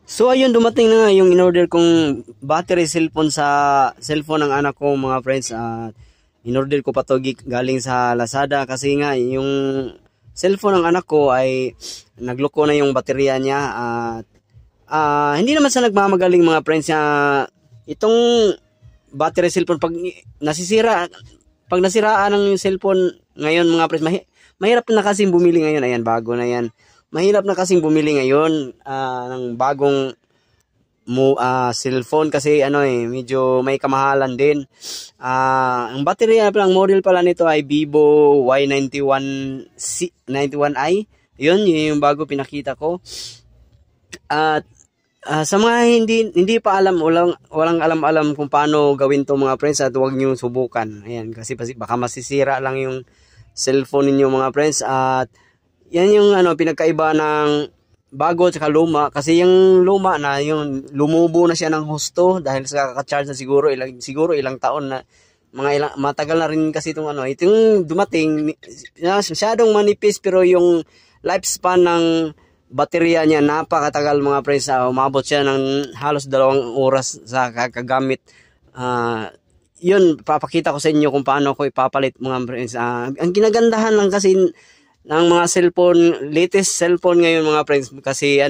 So ayun, dumating na nga yung in-order kong battery cellphone sa cellphone ng anak ko mga friends. In-order ko pa to galing sa Lazada kasi nga yung cellphone ng anak ko ay nagloko na yung baterya niya. At hindi naman sa nagmamagaling mga friends. Itong battery cellphone pag nasiraan ng cellphone ngayon mga friends, mahirap na kasing bumili ngayon. Ayan, bago na yan. Mahirap na kasing bumili ngayon ng bagong cellphone kasi medyo may kamahalan din. Ang battery ang model pala nito ay Vivo Y91i. Yun yung bago pinakita ko. At sa mga hindi pa alam, walang alam kung paano gawin to mga friends, at huwag niyo subukan. Ayan, kasi baka masisira lang yung cellphone ninyo mga friends. At yan yung pinagkaiba ng bago at luma, kasi yung luma na yung lumubo na siya ng husto dahil sa kaka-charge na siguro ilang taon na, matagal na rin kasi itong itong dumating, masyadong manipis, pero yung lifespan ng baterya niya napakatagal mga friends. Umabot siya ng halos 2 oras sa kakagamit. Yun, papakita ko sa inyo kung paano ko ipapalit mga friends. Ang ginagandahan lang kasi ng mga cellphone, latest cellphone ngayon mga friends, kasi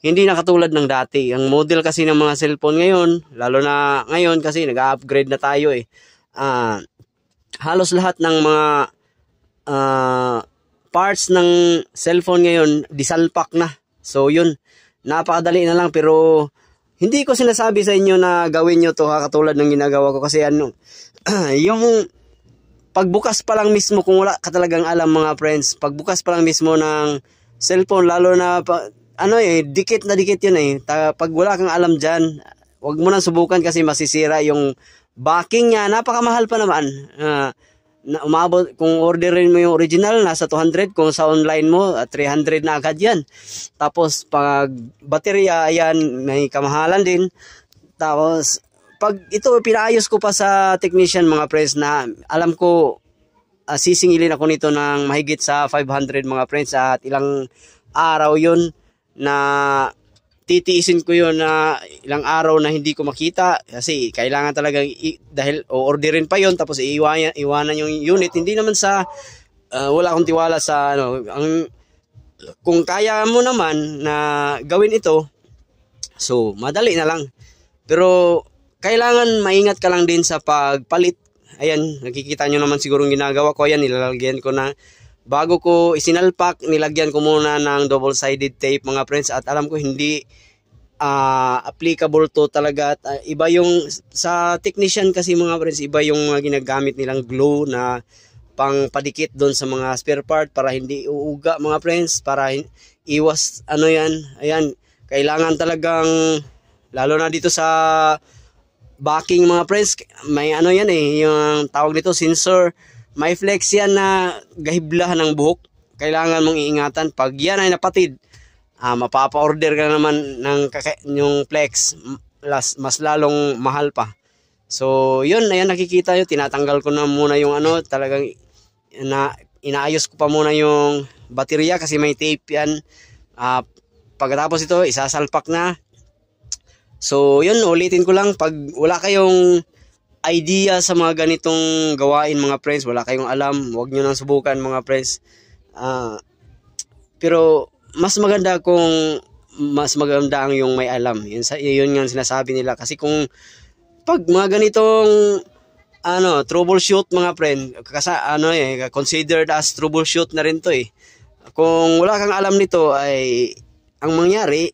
hindi na katulad ng dati. Ang model kasi ng mga cellphone ngayon, lalo na ngayon kasi nag-upgrade na tayo halos lahat ng mga parts ng cellphone ngayon disalpak na. So yun, napakadali na lang, pero hindi ko sinasabi sa inyo na gawin nyo to katulad ng ginagawa ko, kasi yung pagbukas pa lang mismo, kung wala ka talagang alam mga friends, pagbukas pa lang mismo ng cellphone, lalo na dikit na dikit yun pag wala kang alam dyan, wag mo nang subukan kasi masisira yung backing niya. Napakamahal pa naman. Umabot, kung orderin mo yung original, nasa 200, kung sa online mo 300 na agad yan. Tapos pag baterya, ayan, may kamahalan din. Tapos pag ito pinaayos ko pa sa technician mga friends, na alam ko sisingilin ako nito ng mahigit sa 500 mga friends, at ilang araw yun na titiisin ko yun, na ilang araw na hindi ko makita, kasi kailangan talaga dahil orderin pa yun, tapos iwanan yung unit. Hindi naman sa wala akong tiwala sa kung kaya mo naman na gawin ito, so madali na lang, pero kailangan maingat ka lang din sa pagpalit. Ayan, nakikita nyo naman siguro yung ginagawa ko. Ayan, nilalagyan ko na, bago ko isinalpak, nilagyan ko muna ng double-sided tape mga friends. At alam ko hindi applicable to talaga. At iba yung sa technician kasi mga friends, iba yung ginagamit nilang glue na pang padikit doon sa mga spare part para hindi uuga mga friends, para iwas yan. Ayan, kailangan talagang, lalo na dito sa backing mga friends, may yung tawag nito sensor, may flex yan na gahiblahan ng buhok. Kailangan mong iingatan. Pag yan ay napatid, mapapa-order ka naman ng yung flex, mas lalong mahal pa. So yun, ayan, nakikita nyo, tinatanggal ko na muna yung talagang inaayos ko pa muna yung baterya kasi may tape yan. Pagkatapos ito, isasalpak na. So yun, ulitin ko lang, pag wala kayong idea sa mga ganitong gawain mga friends, wala kayong alam, huwag nyo nang subukan mga friends. Pero mas maganda ang yung may alam. Yun nga sinasabi nila, kasi kung pag mga ganitong troubleshoot mga friend, kasi considered as troubleshoot na rin to Kung wala kang alam nito, ay ang mangyari,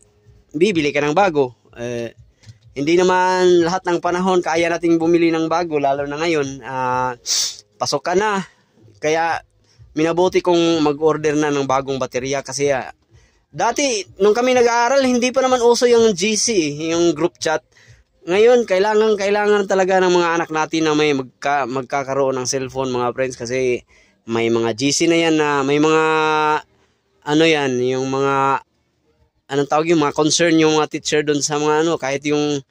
bibili ka ng bago. Hindi naman lahat ng panahon kaya nating bumili ng bago, lalo na ngayon. Pasok ka na, kaya minabuti kong mag-order na ng bagong baterya. Kasi dati nung kami nag-aaral, hindi pa naman uso yung GC, yung group chat. Ngayon kailangan talaga ng mga anak natin na may magkakaroon ng cellphone mga friends, kasi may mga GC na yan, na may mga yung mga yung mga concern yung mga teacher doon sa mga kahit yung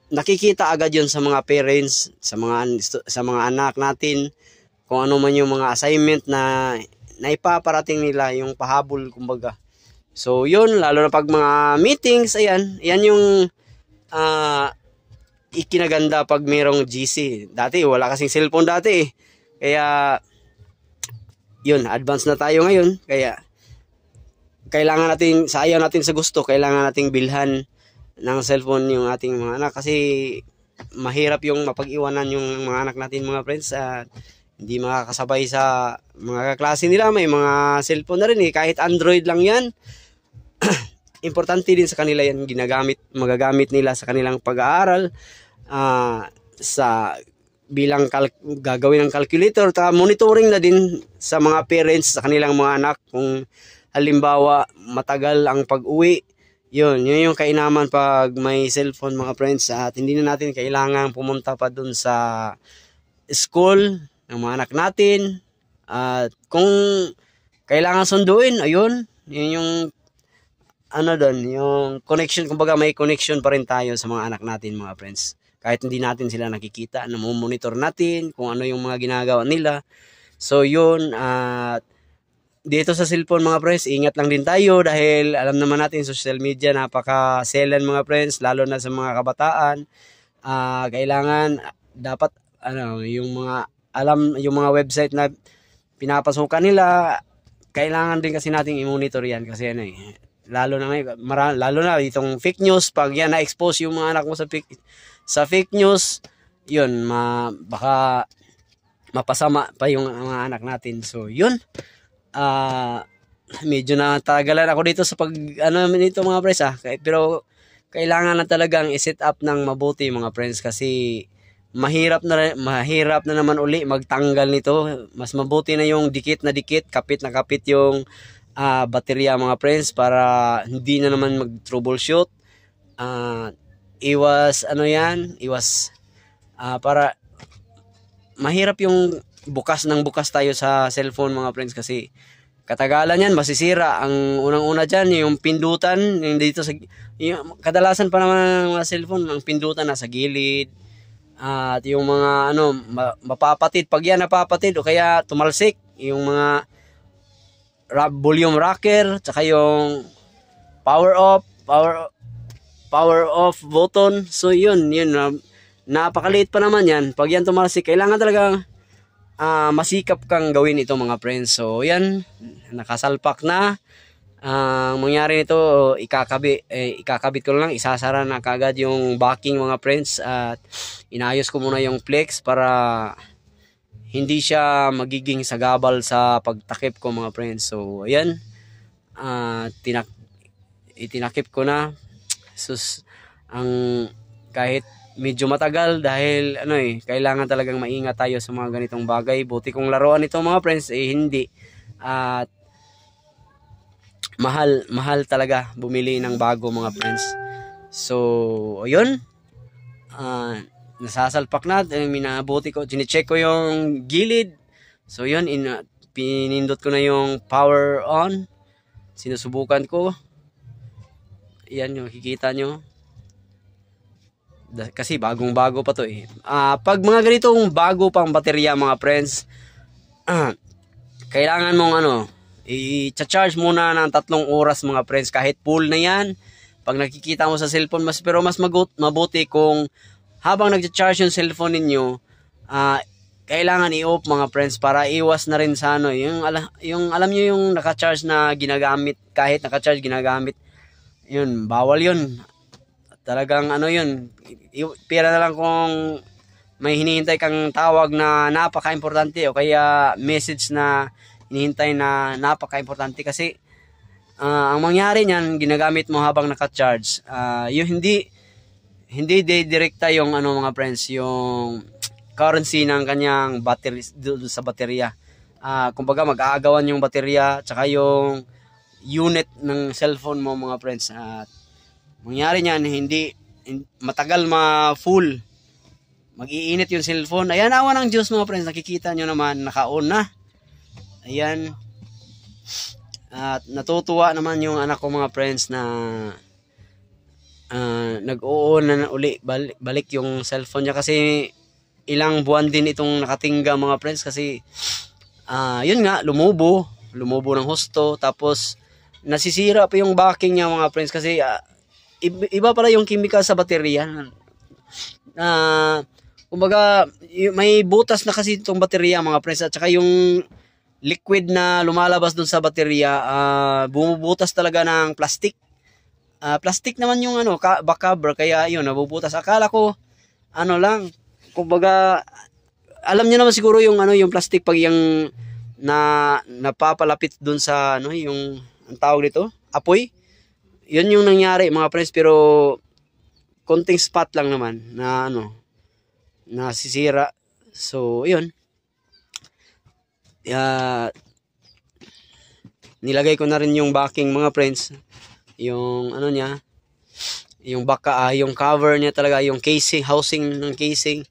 nakikita agad yun sa mga parents, sa mga anak natin, kung ano man yung mga assignment na naipaparating nila, yung pahabol kumbaga. So yun, lalo na pag mga meetings, ayan yung ikinaganda pag mayroong GC. Dati wala kasing cellphone dati eh. Kaya yun, advance na tayo ngayon. Kaya kailangan natin, sa ayaw natin sa gusto, kailangan nating bilhan ng cellphone yung ating mga anak kasi mahirap yung mapag-iwanan yung mga anak natin mga friends at hindi makakasabay sa mga kaklase nila. May mga cellphone na rin eh, kahit Android lang yan. Importante din sa kanila yan, magagamit nila sa kanilang pag-aaral, sa bilang gagawin ng calculator, monitoring na din sa mga parents sa kanilang mga anak kung halimbawa matagal ang pag-uwi. Yun yung kainaman pag may cellphone mga friends, at hindi na natin kailangan pumunta pa dun sa school ng mga anak natin. At kung kailangan sunduin, ayun, yun yung doon, yung connection, kumbaga may connection pa rin tayo sa mga anak natin mga friends. Kahit hindi natin sila nakikita, namomonitor natin kung ano yung mga ginagawa nila. So yun, at dito sa cellphone mga friends, ingat lang din tayo dahil alam naman natin social media napaka-selan mga friends, lalo na sa mga kabataan. Kailangan dapat yung mga website na pinapasukan nila, kailangan din kasi nating i-monitor yan kasi lalo na itong fake news. Pag yan na-expose yung mga anak mo sa fake news, yun, baka mapasama pa yung mga anak natin. So yun, medyo natagalan ako dito sa nito mga friends pero kailangan na talagang i-set up ng mabuti mga friends kasi mahirap na naman uli magtanggal nito. Mas mabuti na yung dikit na dikit, kapit na kapit yung baterya mga friends para hindi na naman mag-troubleshoot. Iwas para mahirap yung bukas tayo sa cellphone mga friends kasi katagalan yan masisira. Ang unang-una dyan yung pindutan, yung dito kadalasan pa naman ng mga cellphone, ang pindutan nasa gilid, at yung mga mapapatid. Pag yan napapatid o kaya tumalsik, yung mga volume rocker, tsaka yung power off button. So yun napakaliit pa naman yan. Pag yan tumalsik, kailangan talaga masikap kang gawin ito mga friends. So yan, nakasalpak na. Ang mangyari nito, ikakabit ko lang, isasara na kagad yung backing mga friends, at inayos ko muna yung flex para hindi siya magiging sagabal sa pagtakip ko mga friends. So ayan, itinakip ko na. Sus, kahit medyo matagal dahil kailangan talagang maingat tayo sa mga ganitong bagay. Buti kung laruan ito mga friends, hindi. At mahal talaga bumili ng bago mga friends. So ayun, nasasalpak na, minabuti ko, chinecheck ko yung gilid. So yun, pinindot ko na yung power on, sinusubukan ko. Yan yung kikita nyo kasi bagong-bago pa to eh. Pag mga ganitong bago pang baterya mga friends, kailangan mong i-charge muna ng 3 oras mga friends. Kahit full na yan, pag nakikita mo sa cellphone, pero mas mabuti kung habang nag-charge yung cellphone ninyo, kailangan i-off mga friends para iwas na rin sa yung alam nyo yung naka-charge na ginagamit, kahit naka-charge ginagamit, yun, bawal yun. Talagang yun, pira na lang kung may hinihintay kang tawag na napaka-importante o kaya message na hinihintay na napaka-importante. Kasi ang mangyari niyan, ginagamit mo habang naka-charge, yung hindi direkta yung mga friends, yung currency ng kanyang battery doon sa baterya. Kumbaga mag-aagawan yung baterya tsaka yung unit ng cellphone mo mga friends. At mangyari niyan, hindi matagal full, mag-iinit yung cellphone. Ayan, awa ng Diyos mga friends, nakikita nyo naman naka-on na. Ayan, at natutuwa naman yung anak ko mga friends na nag-on na uli, balik yung cellphone niya kasi ilang buwan din itong nakatingga mga friends kasi yun nga, lumubo ng husto, tapos nasisira pa yung backing niya mga friends kasi iba pala yung chemical sa baterya. Kumbaga may butas na kasi itong baterya mga friends, at saka yung liquid na lumalabas dun sa baterya bumubutas talaga ng plastic. Plastic naman yung back cover, kaya yun nabubutas. Akala ko lang, kumbaga alam niyo naman siguro yung yung plastic pag yung napapalapit dun sa yung ang tawag dito, apoy. Yun yung nangyari mga friends, pero konting spot lang naman na nasisira. So yun, nilagay ko na rin yung backing mga friends, yung niya, yung yung cover niya talaga, yung casing, housing ng casing,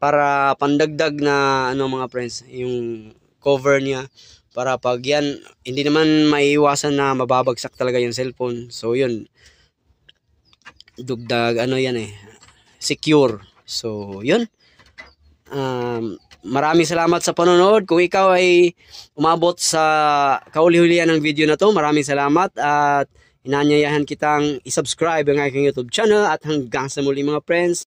para pandagdag na mga friends, yung cover niya, para pag yan, hindi naman maiiwasan na mababagsak talaga yung cellphone. So yun, dugdag yan secure. So yun, maraming salamat sa panonood. Kung ikaw ay umabot sa kauli-hulihan ng video na to, maraming salamat, at inanyayahan kitang isubscribe ang aking YouTube channel, at hanggang sa muli mga friends.